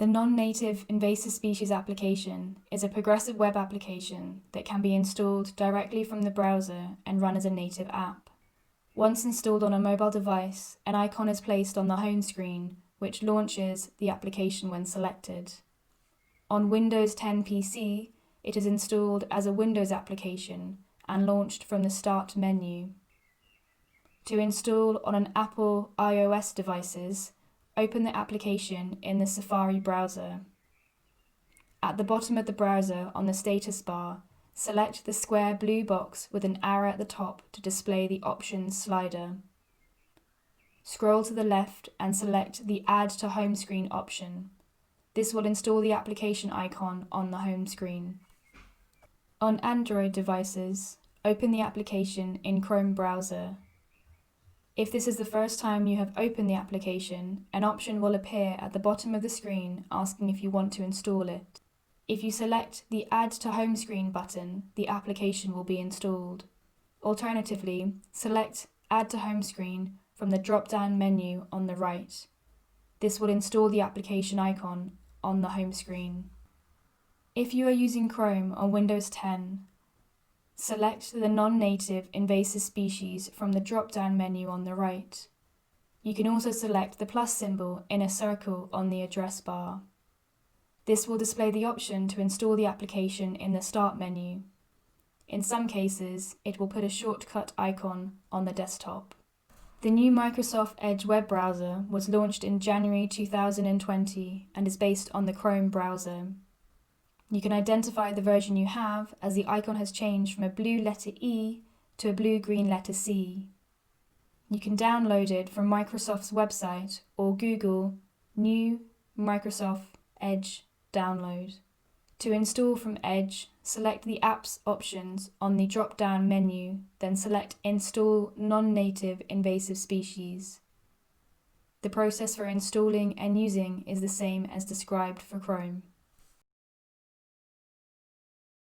non-native invasive species application is a progressive web application that can be installed directly from the browser and run as a native app. Once installed on a mobile device, an icon is placed on the home screen, which launches the application when selected. On Windows 10 PC, it is installed as a Windows application and launched from the Start menu. To install on an Apple iOS devices, open the application in the Safari browser. At the bottom of the browser on the status bar, select the square blue box with an arrow at the top to display the options slider. Scroll to the left and select the Add to Home Screen option. This will install the application icon on the home screen. On Android devices, open the application in Chrome browser. If this is the first time you have opened the application, an option will appear at the bottom of the screen asking if you want to install it. If you select the Add to Home Screen button, the application will be installed. Alternatively, select Add to Home Screen from the drop-down menu on the right. This will install the application icon on the home screen. If you are using Chrome on Windows 10, select the non-native invasive species from the drop-down menu on the right. You can also select the plus symbol in a circle on the address bar. This will display the option to install the application in the Start menu. In some cases, it will put a shortcut icon on the desktop. The new Microsoft Edge web browser was launched in January 2020 and is based on the Chrome browser. You can identify the version you have as the icon has changed from a blue letter E to a blue-green letter C. You can download it from Microsoft's website or Google New Microsoft Edge Download. To install from Edge, select the Apps options on the drop-down menu, then select Install Non-Native Invasive Species. The process for installing and using is the same as described for Chrome.